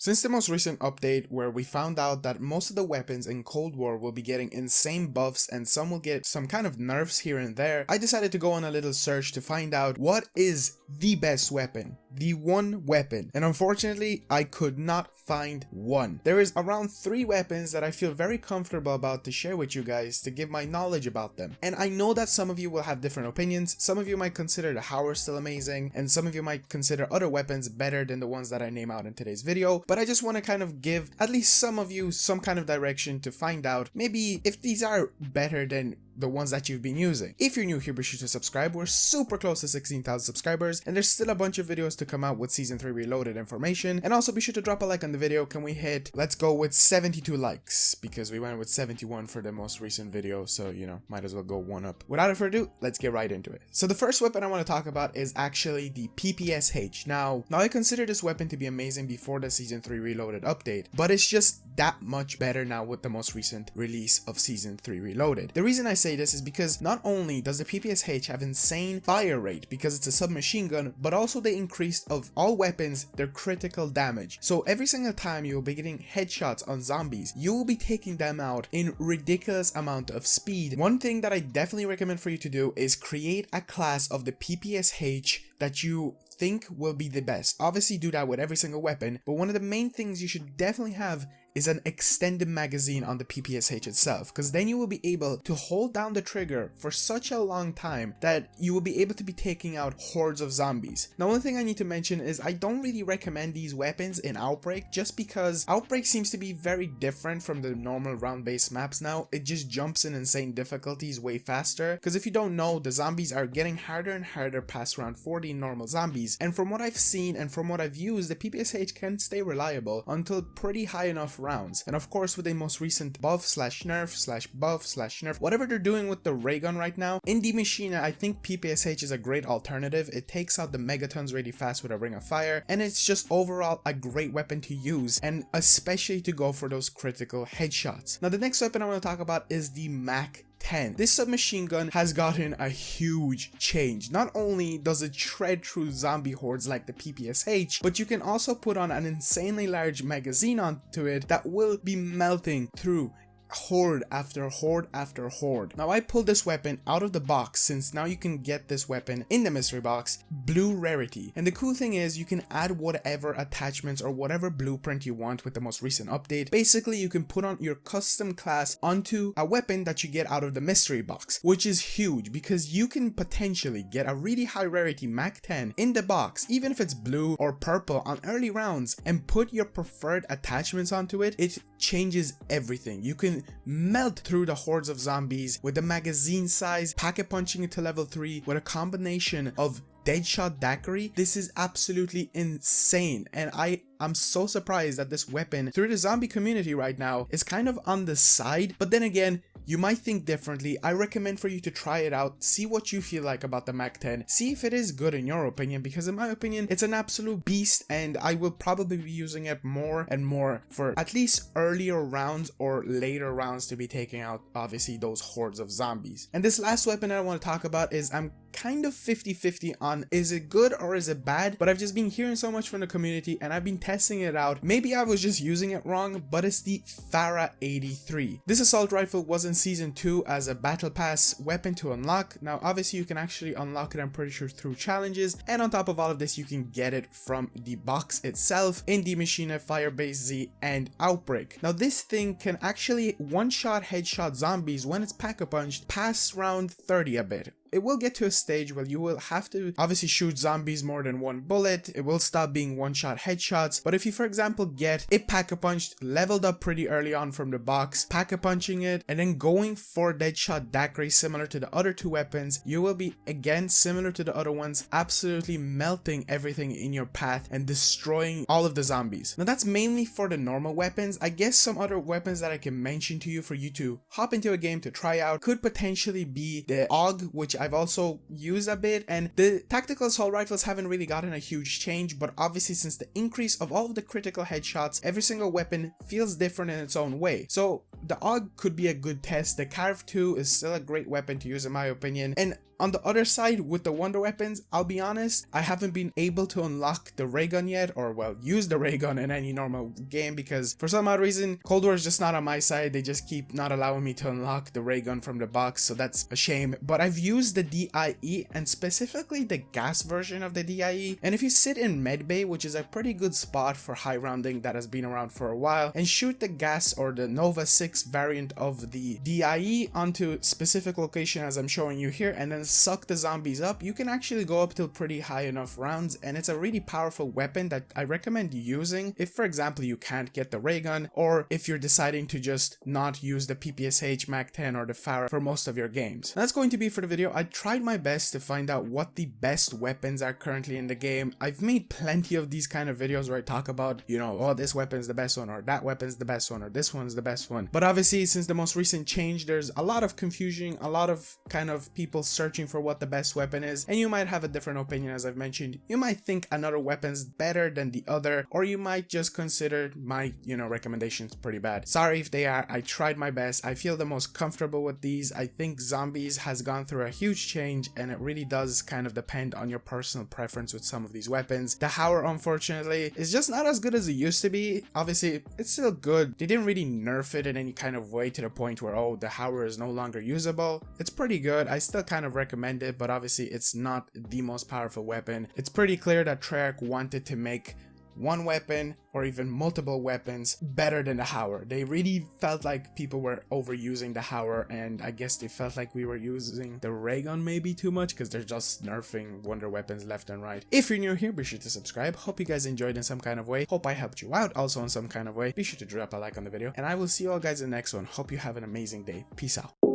Since the most recent update where we found out that most of the weapons in Cold War will be getting insane buffs and some will get some kind of nerfs here and there, I decided to go on a little search to find out what is the best weapon, the one weapon, and unfortunately I could not find one. There is around 3 weapons that I feel very comfortable about to share with you guys to give my knowledge about them, and I know that some of you will have different opinions. Some of you might consider the Howler still amazing, and some of you might consider other weapons better than the ones that I name out in today's video, but I just want to kind of give at least some of you some kind of direction to find out maybe if these are better than the ones that you've been using. If you're new here, be sure to subscribe. We're super close to 16,000 subscribers, and there's still a bunch of videos to come out with Season 3 Reloaded information. And also be sure to drop a like on the video. Can we hit, let's go with 72 likes, because we went with 71 for the most recent video, so you know, might as well go one up. Without further ado, let's get right into it. So the first weapon I want to talk about is actually the PPSH. Now I consider this weapon to be amazing before the Season 3 Reloaded update, but it's just that much better now with the most recent release of Season 3 Reloaded. The reason I say this is because not only does the PPSH have insane fire rate because it's a submachine gun, but also they increased of all weapons their critical damage. So every single time you will be getting headshots on zombies, you will be taking them out in ridiculous amount of speed. One thing that I definitely recommend for you to do is create a class of the PPSH that you think will be the best. Obviously do that with every single weapon, but one of the main things you should definitely have is an extended magazine on the PPSH itself, because then you will be able to hold down the trigger for such a long time that you will be able to be taking out hordes of zombies. Now one thing I need to mention is I don't really recommend these weapons in Outbreak, just because Outbreak seems to be very different from the normal round-based maps now. It just jumps in insane difficulties way faster, because if you don't know, the zombies are getting harder and harder past round 40 in normal zombies, and from what I've seen and from what I've used, the PPSH can stay reliable until pretty high enough rounds. And of course with the most recent buff slash nerf slash buff slash nerf, whatever they're doing with the ray gun right now, in the machine I think PPSH is a great alternative. It takes out the megatons really fast with a ring of fire, and it's just overall a great weapon to use, and especially to go for those critical headshots. Now the next weapon I want to talk about is the Mac 10. This submachine gun has gotten a huge change. Not only does it shred through zombie hordes like the PPSH, but you can also put on an insanely large magazine onto it that will be melting through horde after horde after horde. Now I pulled this weapon out of the box, since now you can get this weapon in the mystery box, blue rarity, and the cool thing is you can add whatever attachments or whatever blueprint you want with the most recent update. Basically you can put on your custom class onto a weapon that you get out of the mystery box, which is huge because you can potentially get a really high rarity Mac 10 in the box, even if it's blue or purple on early rounds, and put your preferred attachments onto it. It changes everything. You can melt through the hordes of zombies with the magazine size, packet punching it to level 3 with a combination of Deadshot daiquiri. This is absolutely insane, and I'm so surprised that this weapon through the zombie community right now is kind of on the side, but then again, you might think differently. I recommend for you to try it out, see what you feel like about the Mac 10, see if it is good in your opinion, because in my opinion it's an absolute beast, and I will probably be using it more and more for at least earlier rounds or later rounds to be taking out obviously those hordes of zombies. And this last weapon I want to talk about is I'm kind of 50-50 on is it good or is it bad, but I've just been hearing so much from the community and I've been testing it out. Maybe I was just using it wrong, but it's the Farah 83. This assault rifle was in Season 2 as a battle pass weapon to unlock. Now obviously you can actually unlock it, I'm pretty sure, through challenges, and on top of all of this you can get it from the box itself in the Machine, Firebase Z, and Outbreak. Now this thing can actually one-shot headshot zombies when it's pack-a-punched past round 30 a bit. It will get to a stage where you will have to obviously shoot zombies more than one bullet. It will stop being one-shot headshots. But if you, for example, get it pack-a-punched, leveled up pretty early on from the box, pack-a-punching it, and then going for Deadshot daiquiri similar to the other 2 weapons, you will be, again, similar to the other ones, absolutely melting everything in your path and destroying all of the zombies. Now that's mainly for the normal weapons. I guess some other weapons that I can mention to you for you to hop into a game to try out could potentially be the AUG, which I've also used a bit, and the tactical assault rifles haven't really gotten a huge change, but obviously since the increase of all of the critical headshots, every single weapon feels different in its own way. So the AUG could be a good test. The Carve 2 is still a great weapon to use in my opinion, and On the other side, with the wonder weapons, I'll be honest, I haven't been able to unlock the ray gun yet, or well, use the ray gun in any normal game, because for some odd reason, Cold War is just not on my side. They just keep not allowing me to unlock the ray gun from the box, so that's a shame. But I've used the DIE, and specifically the gas version of the DIE, and if you sit in medbay, which is a pretty good spot for high rounding that has been around for a while, and shoot the gas or the Nova 6 variant of the DIE onto specific location as I'm showing you here, and then suck the zombies up, you can actually go up to pretty high enough rounds, and it's a really powerful weapon that I recommend using if, for example, you can't get the ray gun, or if you're deciding to just not use the PPSH, MAC-10 or the Farah for most of your games. That's going to be for the video. I tried my best to find out what the best weapons are currently in the game. I've made plenty of these kind of videos where I talk about, you know, oh, this weapon's the best one, or that weapon's the best one, or this one's the best one. But obviously, since the most recent change, there's a lot of confusion, a lot of kind of people searching for what the best weapon is, and you might have a different opinion. As I've mentioned, you might think another weapon's better than the other, or you might just consider my, you know, recommendations pretty bad. Sorry if they are. I tried my best. I feel the most comfortable with these. I think zombies has gone through a huge change, and it really does kind of depend on your personal preference with some of these weapons. The Howler, unfortunately, is just not as good as it used to be. Obviously, it's still good. They didn't really nerf it in any kind of way to the point where, oh, the Howler is no longer usable. It's pretty good. I still kind of recommend it, but obviously it's not the most powerful weapon. It's pretty clear that Treyarch wanted to make one weapon or even multiple weapons better than the Howler. They really felt like people were overusing the Howler, and I guess they felt like we were using the ray gun maybe too much, because they're just nerfing wonder weapons left and right. If you're new here, be sure to subscribe. Hope you guys enjoyed in some kind of way. Hope I helped you out also in some kind of way. Be sure to drop a like on the video, and I will see you all guys in the next one. Hope you have an amazing day. Peace out.